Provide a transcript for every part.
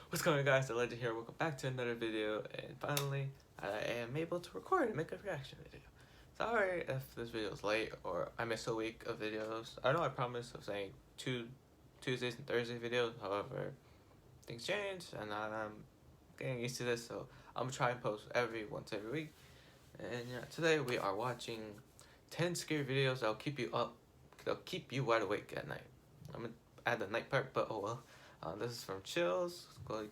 What's going on, guys? The Legend here. Welcome back to another video, and finally I am able to record and make a reaction video. Sorry if this video is late or I missed a week of videos. I know I promised of saying two Tuesdays and Thursday videos, however things change and I'm getting used to this, so I'm gonna try and post once every week. And yeah, today we are watching 10 scary videos that'll keep you up, that'll keep you wide awake at night. I'm gonna add the night part, but oh well. This is from Chills. Go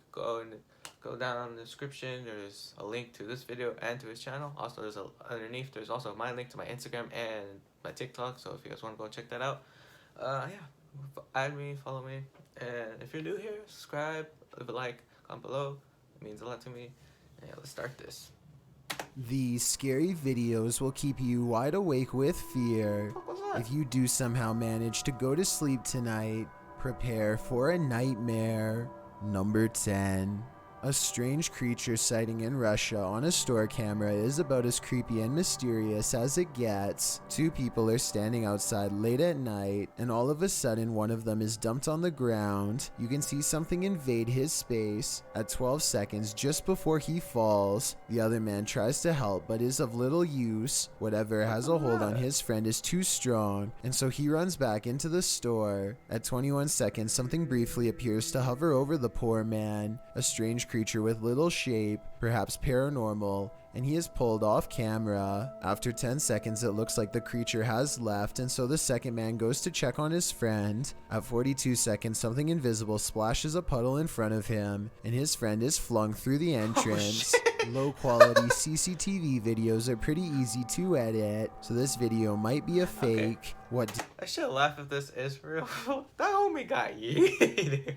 down in the description. There's a link to this video and to his channel. Also, underneath there's also my link to my Instagram and my TikTok. So if you guys want to go check that out, yeah, add me, follow me, and if you're new here, subscribe, leave a like, comment below. It means a lot to me. And yeah, let's start this. These scary videos will keep you wide awake with fear. If you do somehow manage to go to sleep tonight, prepare for a nightmare. Number 10. A strange creature sighting in Russia on a store camera is about as creepy and mysterious as it gets. Two people are standing outside late at night, and all of a sudden one of them is dumped on the ground. You can see something invade his space. At 12 seconds just before he falls, the other man tries to help but is of little use. Whatever has a hold on his friend is too strong, and so he runs back into the store. At 21 seconds, something briefly appears to hover over the poor man. A strange creature with little shape, perhaps paranormal, and he is pulled off camera. After 10 seconds, it looks like the creature has left, and so the second man goes to check on his friend. At 42 seconds, something invisible splashes a puddle in front of him, and his friend is flung through the entrance. Low quality CCTV videos are pretty easy to edit, so this video might be a fake. Okay. What I should laugh if this is real. That homie got yeeted.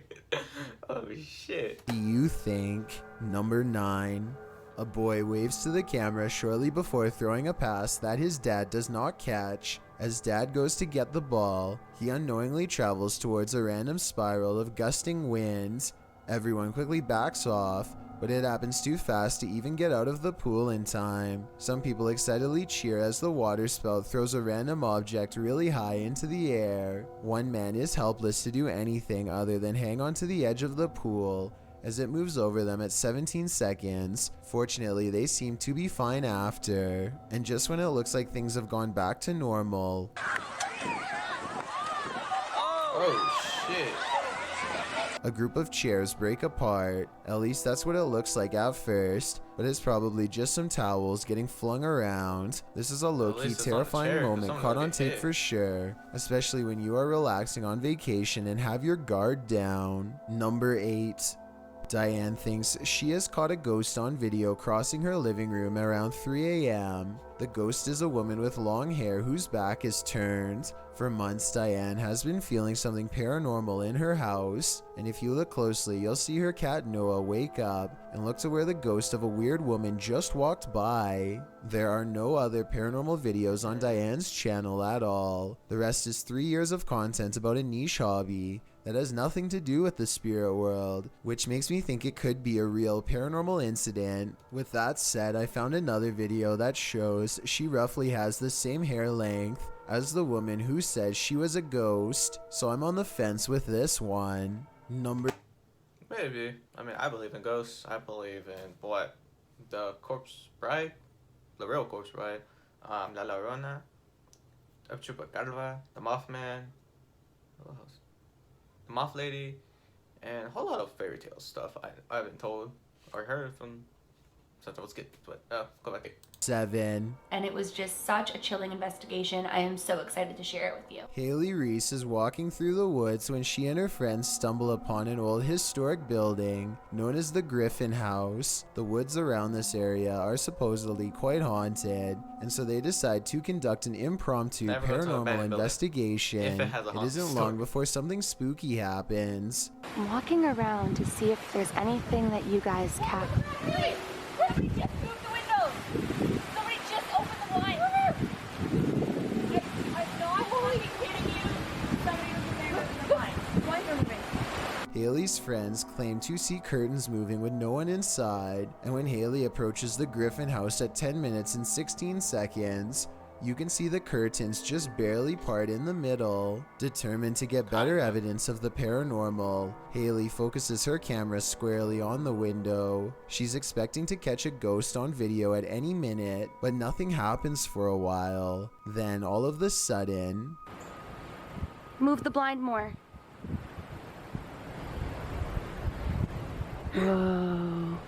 Oh shit. do you think? Number 9. A boy waves to the camera shortly before throwing a pass that his dad does not catch. As dad goes to get the ball, he unknowingly travels towards a random spiral of gusting winds. Everyone quickly backs off, but it happens too fast to even get out of the pool in time. Some people excitedly cheer as the water spout throws a random object really high into the air. One man is helpless to do anything other than hang onto the edge of the pool as it moves over them at 17 seconds. Fortunately, they seem to be fine after. And just when it looks like things have gone back to normal, Oh shit. a group of chairs break apart. At least that's what it looks like at first, but it's probably just some towels getting flung around. This is a low-key terrifying moment caught on tape for sure, especially when you are relaxing on vacation and have your guard down. Number 8. Diane thinks she has caught a ghost on video crossing her living room around 3 a.m. The ghost is a woman with long hair whose back is turned. For months, Diane has been feeling something paranormal in her house, and if you look closely, you'll see her cat Noah wake up and look to where the ghost of a weird woman just walked by. There are no other paranormal videos on Diane's channel at all. The rest is 3 years of content about a niche hobby that has nothing to do with the spirit world, which makes me think it could be a real paranormal incident. With that said, I found another video that shows she roughly has the same hair length as the woman who says she was a ghost, so I'm on the fence with this one. Number Maybe. I mean, I believe in ghosts. I believe in what? The corpse bride? The real corpse bride. La Llorona. Chupacabra. The Mothman. What else? The Moth Lady. And a whole lot of fairy tale stuff I haven't told or heard from since I was a kid. But, go back here. 7. And it was just such a chilling investigation. I am so excited to share it with you. Haley Reese is walking through the woods when she and her friends stumble upon an old historic building known as the Griffin House. The woods around this area are supposedly quite haunted, and so they decide to conduct an impromptu Never go to an paranormal abandoned building investigation. if it has a It haunted isn't story. long before something spooky happens. I'm walking around to see if there's anything that you guys cap. Somebody just moved the windows! Somebody just opened the blinds! I'm not fucking kidding you! Somebody was in there opening the blinds. The blinds are moving. Haley's friends claim to see curtains moving with no one inside, and when Haley approaches the Griffin house at 10 minutes and 16 seconds, you can see the curtains just barely part in the middle. Determined to get better evidence of the paranormal, Haley focuses her camera squarely on the window. She's expecting to catch a ghost on video at any minute, but nothing happens for a while. Then all of a sudden, Move the blind more. Whoa.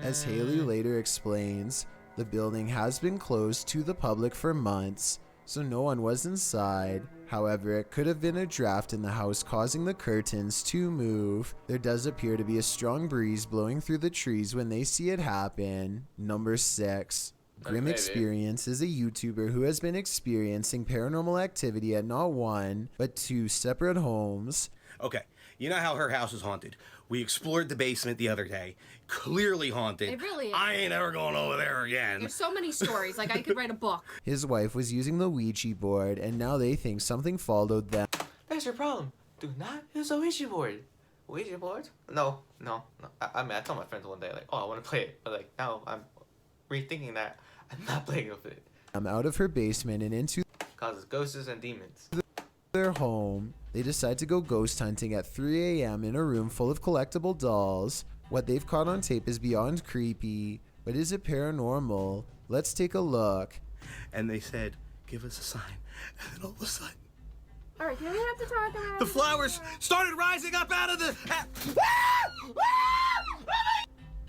as Haley later explains, the building has been closed to the public for months, so no one was inside. However, it could have been a draft in the house causing the curtains to move. There does appear to be a strong breeze blowing through the trees when they see it happen. Number 6. Grim Maybe. Experience is a YouTuber who has been experiencing paranormal activity at not one, but 2 separate homes. Okay, you know how her house is haunted. We explored the basement the other day. Clearly haunted. It really is. I ain't ever going over there again. There's so many stories. Like, I could write a book. His wife was using the Ouija board, and now they think something followed them. That's your problem. Do not use a Ouija board. Ouija board? No. I mean, I told my friends one day, like, oh, I want to play it. But, like, now I'm rethinking that. I'm not playing with it. I'm out of her basement and into Causes ghosts and demons. their home. They decide to go ghost hunting at 3 a.m. in a room full of collectible dolls. What they've caught on tape is beyond creepy, but is it paranormal? Let's take a look. And they said, give us a sign. And then all of a sudden, All right, do we have to talk about the flowers started rising up out of the...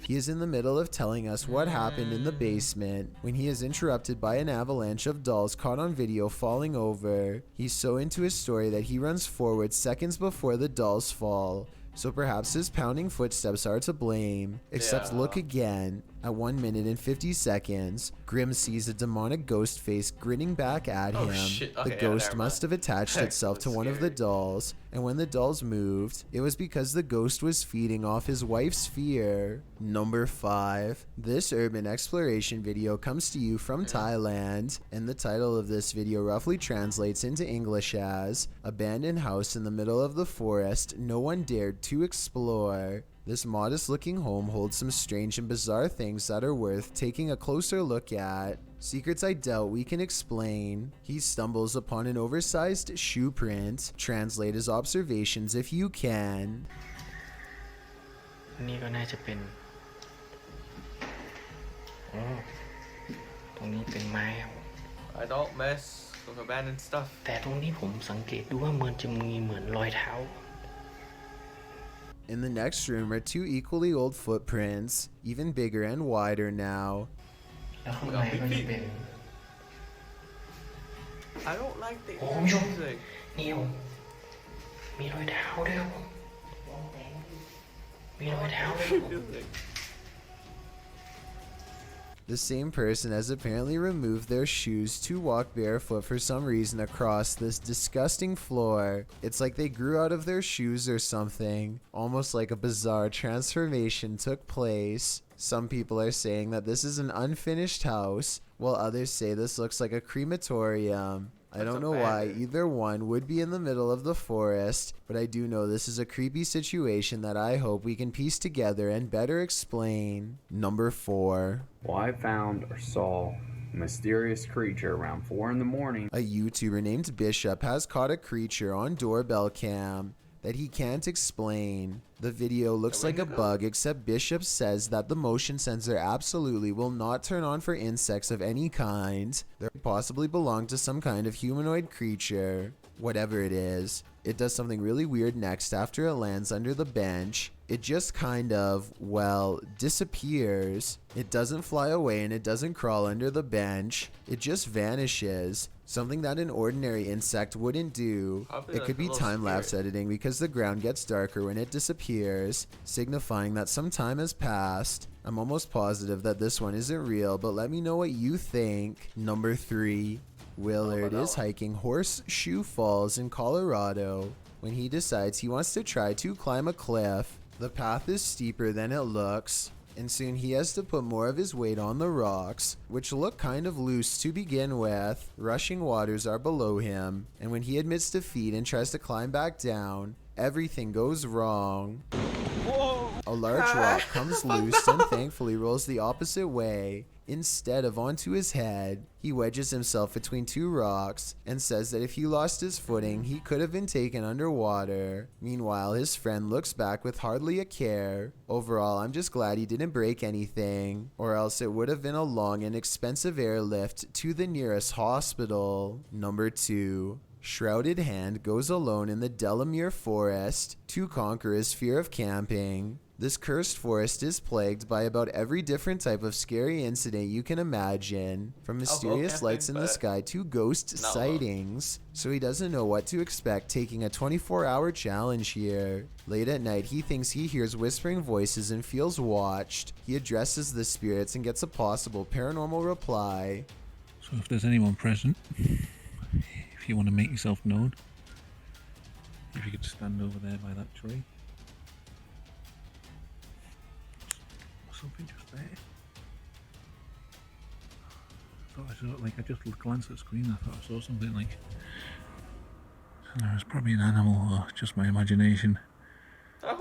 He is in the middle of telling us what happened in the basement when he is interrupted by an avalanche of dolls caught on video falling over. He's so into his story that he runs forward seconds before the dolls fall. So perhaps his pounding footsteps are to blame. Except Yeah. look again. At 1 minute and 50 seconds, Grim sees a demonic ghost face grinning back at Oh, him. shit. The Okay, yeah, ghost never must mind. have attached That itself to was one of the scary. dolls, and when the dolls moved, it was because the ghost was feeding off his wife's fear. Number 5. This urban exploration video comes to you from Thailand, and the title of this video roughly translates into English as Abandoned House in the Middle of the Forest No One Dared to Explore. This modest looking home holds some strange and bizarre things that are worth taking a closer look at. Secrets I doubt we can explain. He stumbles upon an oversized shoe print. Translate his observations if you can. นี่ก็น่าจะเป็นอ๋อตรงนี้เป็นไม้ครับ I don't mess with abandoned stuff. แต่ตรงนี้ผมสังเกตดูว่ามันจะมีเหมือนรอยเท้า In the next room are 2 equally old footprints, even bigger and wider now. แล้วข้างในก็จะเป็น I don't like the โอ้คุณผู้ชม music. นี่ครับมีรอยเท้าด้วยครับมีรอยเท้าด้วยครับ Music. The same person has apparently removed their shoes to walk barefoot for some reason across this disgusting floor. It's like they grew out of their shoes or something. Almost like a bizarre transformation took place. Some people are saying that this is an unfinished house, while others say this looks like a crematorium. I That's don't know why abandoned. either one would be in the middle of the forest, but I do know this is a creepy situation that I hope we can piece together and better explain. Number 4. Well, I found or saw a mysterious creature around 4 in the morning. A YouTuber named Bishop has caught a creature on doorbell cam that he can't explain. The video looks like a bug, except Bishop says that the motion sensor absolutely will not turn on for insects of any kind. They possibly belong to some kind of humanoid creature. Whatever it is, it does something really weird next after it lands under the bench. It just kind of, well, disappears. It doesn't fly away and it doesn't crawl under the bench. It just vanishes. Something that an ordinary insect wouldn't do. Probably It like could a be little time-lapse spirit. editing because the ground gets darker when it disappears, signifying that some time has passed. I'm almost positive that this one isn't real, but let me know what you think. Number 3. Willard that is one. hiking Horseshoe Falls in Colorado when he decides he wants to try to climb a cliff. The path is steeper than it looks, and soon he has to put more of his weight on the rocks, which look kind of loose to begin with. Rushing waters are below him, and when he admits defeat and tries to climb back down, everything goes wrong. a large rock comes loose and thankfully rolls the opposite way. Instead of onto his head, he wedges himself between two rocks and says that if he lost his footing, he could have been taken underwater. Meanwhile, his friend looks back with hardly a care. Overall, I'm just glad he didn't break anything, or else it would have been a long and expensive airlift to the nearest hospital. Number 2. Shrouded Hand goes alone in the Delamere Forest to conquer his fear of camping. This cursed forest is plagued by about every different type of scary incident you can imagine, from mysterious lights in the sky to ghost sightings. So he doesn't know what to expect taking a 24-hour challenge here. Late at night, he thinks he hears whispering voices and feels watched. He addresses the spirits and gets a possible paranormal reply. So if there's anyone present, if you want to make yourself known, if you could stand over there by that tree. Something just there. I thought I just glanced at the screen. I thought I saw something like. It's probably an animal or just my imagination.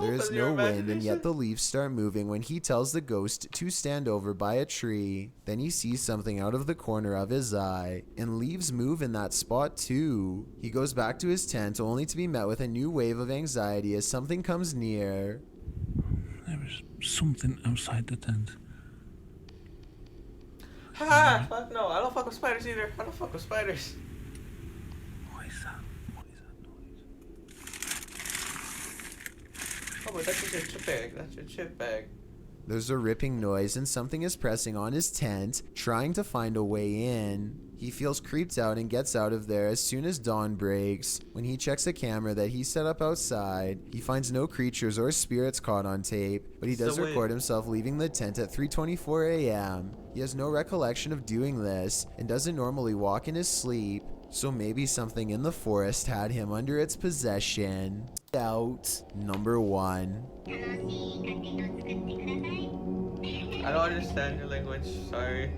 There is no wind, and yet the leaves start moving when he tells the ghost to stand over by a tree. Then he sees something out of the corner of his eye, and leaves move in that spot too. He goes back to his tent only to be met with a new wave of anxiety as something comes near. There was something outside the tent. Ha! Fuck no, I don't fuck with spiders either. I don't fuck with spiders. What is that? What is that noise? Oh, but that's just your chip bag. That's your chip bag. There's a ripping noise and something is pressing on his tent, trying to find a way in. He feels creeped out and gets out of there as soon as dawn breaks. When he checks a camera that he set up outside, he finds no creatures or spirits caught on tape, but he does record himself leaving the tent at 3:24 a.m. He has no recollection of doing this and doesn't normally walk in his sleep, so maybe something in the forest had him under its possession. Doubt number 1. I don't understand your language, sorry.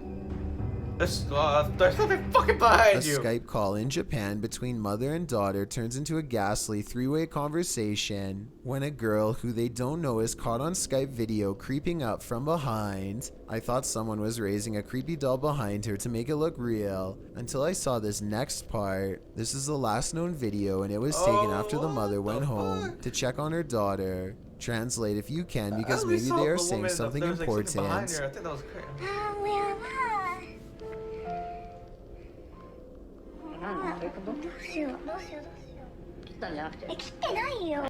There's something fucking behind you! A Skype call in Japan between mother and daughter turns into a ghastly three-way conversation when a girl who they don't know is caught on Skype video creeping up from behind. I thought someone was raising a creepy doll behind her to make it look real, until I saw this next part. This is the last known video and it was taken after the mother went home to check on her daughter. Translate if you can, because maybe they are saying something important. I think that was crazy.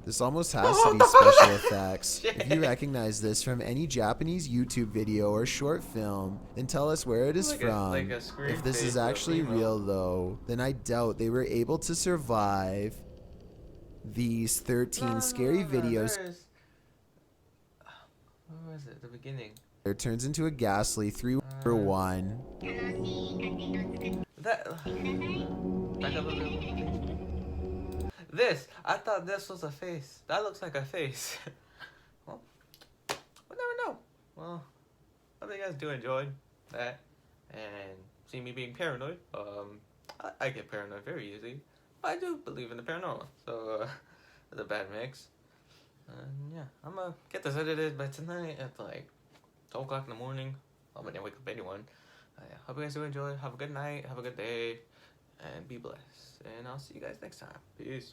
This almost has to be special effects. If you recognize this from any Japanese YouTube video or short film, then tell us where it is from. If this is actually real though, then I doubt they were able to survive. These 13 scary videos. Where was it? The beginning. It turns into a ghastly 3-1. Back up a bit. This, I thought this was a face. That looks like a face. Well, we'll never know. Well, I hope you guys do enjoy that and see me being paranoid. I get paranoid very easy. But I do believe in the paranormal, so it's a bad mix. Yeah, I'm gonna get this edited by tonight at like 12 o'clock in the morning. I'm gonna wake up anyone. Yeah, hope you guys do enjoy. Have a good night. Have a good day. And be blessed. And I'll see you guys next time. Peace.